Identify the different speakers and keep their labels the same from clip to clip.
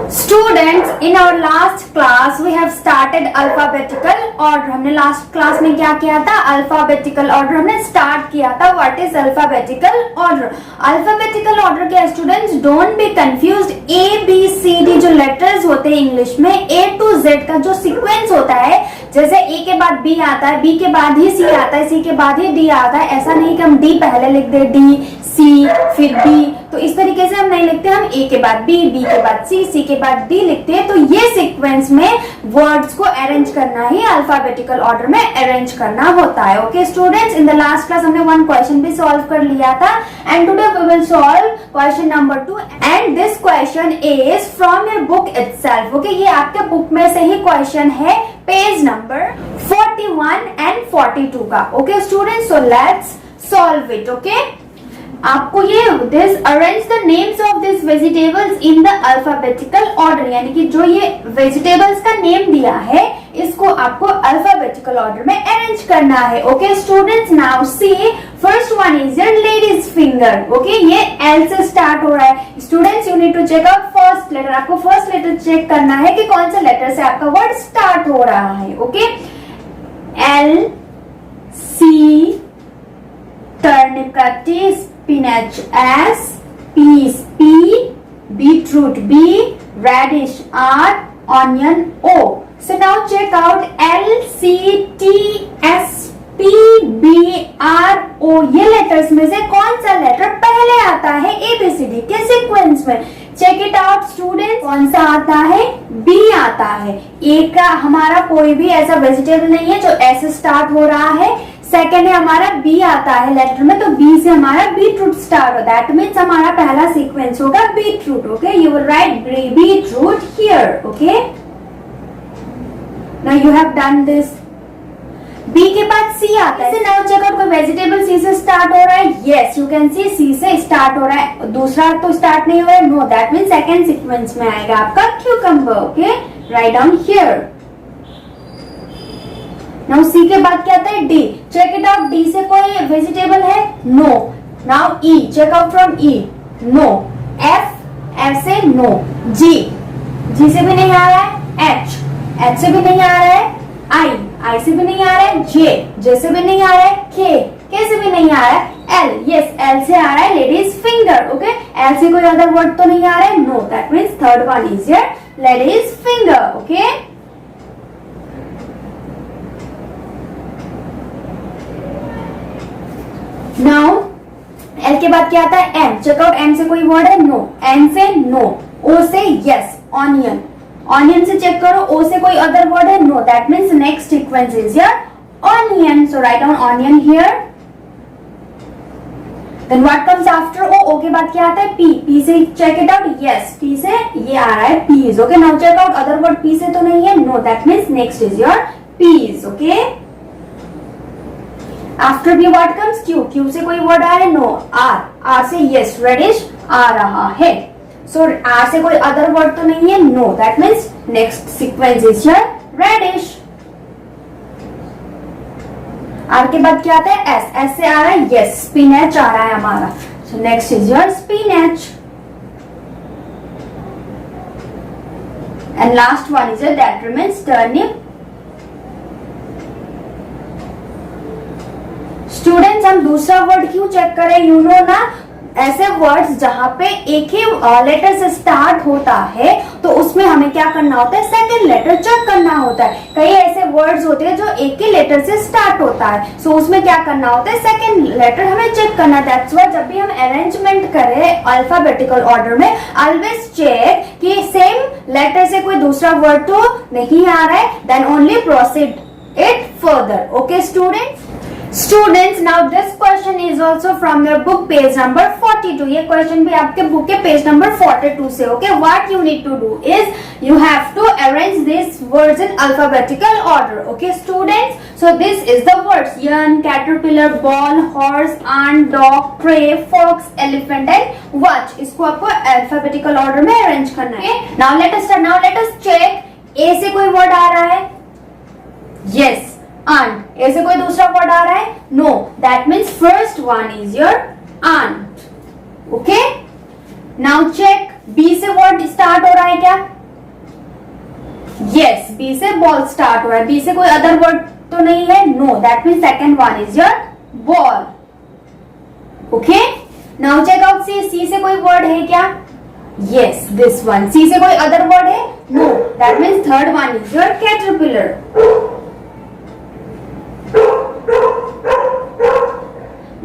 Speaker 1: Students, in our last class we have started alphabetical order. हमने last class में क्या किया था? Alphabetical order हमने start किया था. What is alphabetical order? Alphabetical order के students don't be confused. A, B, C, D जो letters होते हैं इंग्लिश में A to Z का जो sequence होता है, जैसे A के बाद B आता है, B के बाद ही C आता है, C के बाद ही D आता है. ऐसा नहीं कि हम D पहले लिख दे, D, C फिर B, तो इस तरीके से हम नहीं लिखते. हम A के बाद B, B के बाद C, C के बाद D लिखते हैं. तो ये सीक्वेंस में वर्ड्स को अरेंज करना ही अल्फाबेटिकल ऑर्डर में अरेंज करना होता है. Okay students, in the last class हमने वन क्वेश्चन भी सॉल्व कर लिया था and today we will solve question number 2 and this question is from your book itself. Okay, ये आपके बुक में से ही क्वेश्चन है, पेज नंबर 41 एंड 42 का. Okay students, so let's solve it. Okay, आपको ये this arrange the names of this vegetables in the alphabetical order, यानी कि जो ये वेजिटेबल्स का नेम दिया है इसको आपको अल्फाबेटिकल ऑर्डर में अरेंज करना है. Okay students, now see first one is your ladies finger. Okay, ये एल से स्टार्ट हो रहा है. Students, you need to check out first letter. आपको फर्स्ट लेटर चेक करना है कि कौन सा लेटर से आपका वर्ड स्टार्ट हो रहा है. ओके, एल, सी, टर्निप का T, spinach S, peas P, beetroot B, radish R, onion O. So now check out L, C, T, S, P, B, R, O. ये लेटर्स में से कौन सा लेटर पहले आता है ABCD के सीक्वेंस में? Check it out student. कौन सा आता है? B आता है. A का हमारा कोई भी ऐसा वेजिटेबल नहीं है जो ऐसे स्टार्ट हो रहा है. सेकेंड है हमारा बी आता है लेटर में, तो बी से हमारा बीटरूट स्टार्ट हो. दैट मीन्स हमारा पहला सीक्वेंस होगा beetroot. Okay, you will write beetroot here. Okay, now you have done this. B के बाद सी आता है. नाउ चेक आउट कोई वेजिटेबल सी से स्टार्ट हो रहा है. Yes, you can see C से स्टार्ट हो रहा है. दूसरा तो स्टार्ट नहीं हो रहा है. No, that means second sequence में आएगा आपका cucumber. Okay, write down here. Now C के बाद क्या आता है? D. Check it out. D से कोई वेजिटेबल है? No. Now E. Check out from E. No. F. F से नो. जी. जी से भी नहीं आ रहा है. एच. एच से भी नहीं आ रहा है. आई. आई से भी नहीं आ रहा है. जे. जे से भी नहीं आ रहा है. के. के से भी नहीं आ रहा है. एल. यस, एल से आ रहा है लेडीज फिंगर. ओके, एल से कोई अदर वर्ड तो नहीं आ रहा है. No, that means third one is your ladies finger. Okay, now L के बाद क्या आता है? एम. चेकआउट. एम से कोई वर्ड है? नो. एन से नो. ओ से यस, ऑनियन. ऑनियन से चेक करो. ओ से कोई अदर वर्ड है? No. That means next sequence is your onion. So write down onion here. Then what comes after O? O के बाद क्या आता है? पी. पी से check it out. Yes, P से ये आ रहा है peas. Okay, now check out other word P से तो नहीं है. No, that means next is your peas. Okay, after B what comes? Q. Q से कोई वर्ड आ रहा है? नो. आर. आर से यस, रेडिश आ रहा है. सो आर से कोई अदर वर्ड तो नहीं है? No, that means next sequence is your radish. R के बाद क्या आता है? एस. एस से आ रहा है यस, स्पिनच आ रहा है हमारा. So next is your spinach. And last one is your that remains turnip. Students, हम दूसरा वर्ड क्यों चेक करें? यू नो ना, ऐसे वर्ड्स जहां पे एक ही लेटर से स्टार्ट होता है तो उसमें हमें क्या करना होता है? सेकंड लेटर चेक करना होता है. कई ऐसे वर्ड्स होते हैं जो एक ही लेटर से स्टार्ट होता है, सो उसमें क्या करना होता है? सेकंड लेटर हमें चेक करना. दैट्स व्हाई जब भी हम अरेंजमेंट करें अल्फाबेटिकल ऑर्डर में, ऑलवेज चेक कि सेम लेटर से कोई दूसरा वर्ड तो नहीं आ रहा है, then only proceed it further. Okay students. Students, now this question is also from your book page number 42. ये question भी आपके बुक के पेज नंबर 42 से. Okay, what you need to do is you have to arrange these words in alphabetical order. Okay, students. So this is the words: yarn, caterpillar, ball, horse, ant, dog, tray, fox, elephant and watch. इसको आपको alphabetical order में arrange करना है. Okay, now let us start. Now let us check. A से कोई word आ रहा है? Yes. Ant. ऐसे कोई दूसरा वर्ड आ रहा है? No. That means first one is your ant. Okay, now check, B से वर्ड स्टार्ट हो रहा है क्या? यस, बी से बॉल स्टार्ट हो रहा है। बी से कोई अदर वर्ड तो नहीं है? No, that means second one is your ball. Okay, now check out C, C से कोई वर्ड है क्या? Yes, this one. सी से कोई अदर वर्ड है? No, that means third one is your caterpillar.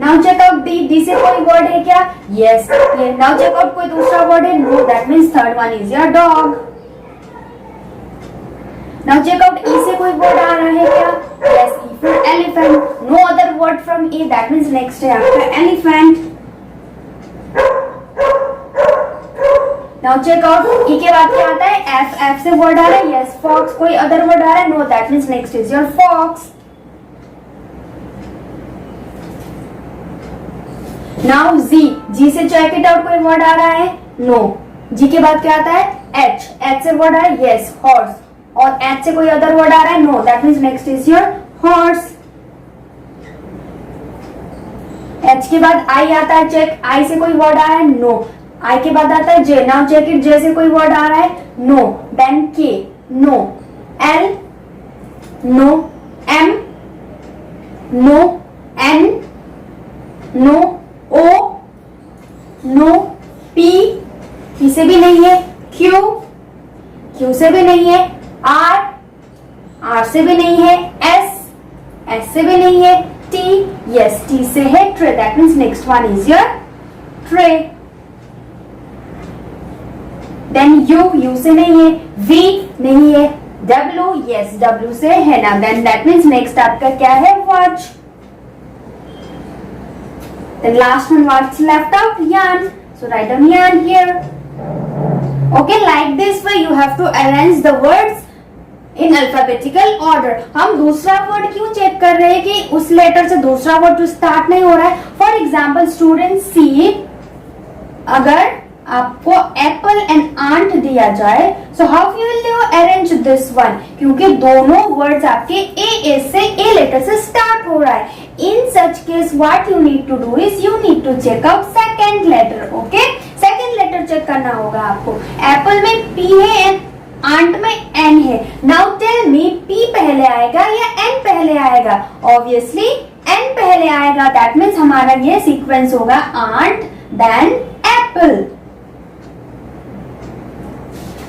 Speaker 1: Now check out D, D से कोई word है क्या? यस, नाउ चेक आउट कोई दूसरा वर्ड है? No, that means third one is your dog. Now check out E से कोई word आ रहा है क्या? Yes, E for elephant. No other word from E, that means next है आपका elephant. Now check out E के बाद क्या आता है? एफ, एफ से वर्ड आ रहा है? Yes, fox. कोई अदर वर्ड आ रहा है? No, that means next is your fox. Now ji, G से चेक इट आउट कोई वर्ड आ रहा है? नो। जी के बाद क्या आता है? एच, एच से वर्ड आ रहा है? Yes, horse. और एच से कोई अदर वर्ड आ रहा है? No, that means next is your horse. H के बाद आई आता है, चेक, आई से कोई वर्ड आ रहा है? नो। आई के बाद आता है J, now check it, J से कोई वर्ड आ रहा है? No. Then K, no. L, no. M, no. N, no. O, no. P, P से भी नहीं है। क्यू, क्यू से भी नहीं है। आर, आर से भी नहीं है। एस, एस से भी नहीं है। टी, यस, टी से है tray, that means next one is your tray. Then U, U से नहीं है। वी नहीं है। डब्ल्यू, यस, डब्ल्यू से है ना, देन दैट मीन्स नेक्स्ट आपका क्या है? Watch. Then last one, what's left out? Yarn. So write down yarn here. Okay, like this way you have to arrange the words in alphabetical order. हम दूसरा word क्यों check कर रहे हैं कि उस लेटर से दूसरा वर्ड जो स्टार्ट नहीं हो रहा है? फॉर एग्जाम्पल स्टूडेंट सी, अगर आपको एप्पल एंड आंट दिया जाए, so how you will arrange this one? क्योंकि दोनों वर्ड्स आपके ए से, ए लेटर से स्टार्ट हो रहा है। In such case what you need to do is you need to check out second letter. Okay, second letter check करना होगा आपको। एप्पल में पी है एंड आंट में एन है। नाउ टेल मी, पी पहले आएगा या एन पहले आएगा? ऑब्वियसली एन पहले आएगा, दैट मीन्स हमारा ये सीक्वेंस होगा ant then apple.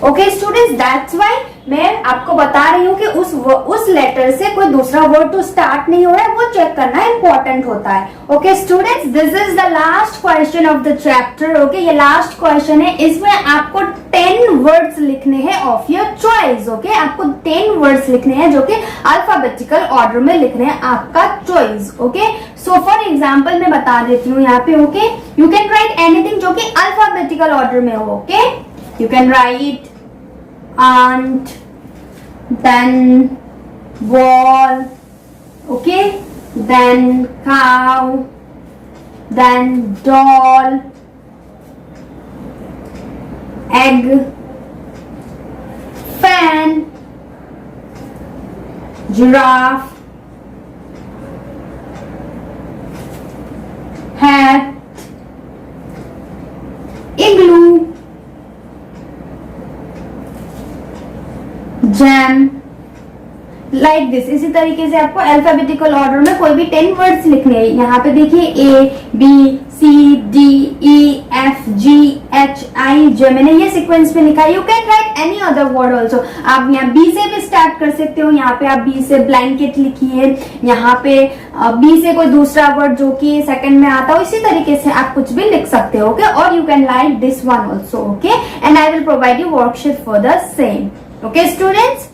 Speaker 1: Okay students, that's why मैं आपको बता रही हूँ कि उस लेटर से कोई दूसरा वर्ड तो स्टार्ट नहीं हो रहा है, वो चेक करना इंपॉर्टेंट होता है। Okay students, this is the last question of the chapter. Okay, ये लास्ट क्वेश्चन है, इसमें आपको 10 वर्ड्स लिखने हैं ऑफ योर चॉइस। ओके, आपको 10 वर्ड्स लिखने हैं जो कि अल्फाबेटिकल ऑर्डर में लिखने हैं, आपका choice. Okay, so for example मैं बता देती हूँ यहाँ पे। Okay, you can write anything जो कि अल्फाबेटिकल ऑर्डर में हो। Okay, you can write ant, then ball, okay, then cow, then doll, egg, fan, giraffe, hat, igloo, jam, like this. इसी तरीके से आपको अल्फाबेटिकल ऑर्डर में कोई भी 10 वर्ड्स लिखने हैं। यहाँ पे देखिए ए, बी, सी, डी, ई, एफ, जी, एच, आई, जे, मैंने ये सीक्वेंस में लिखा है। You can write any other word also. आप यहाँ बी से भी स्टार्ट कर सकते हो। यहाँ पे आप बी से ब्लैंकेट लिखिए, यहाँ पे बी से कोई दूसरा वर्ड जो कि सेकंड में आता हो, इसी तरीके से आप कुछ भी लिख सकते हो। ओके, और you can write this one also. Okay, and I will provide you worksheet for the same. Okay students,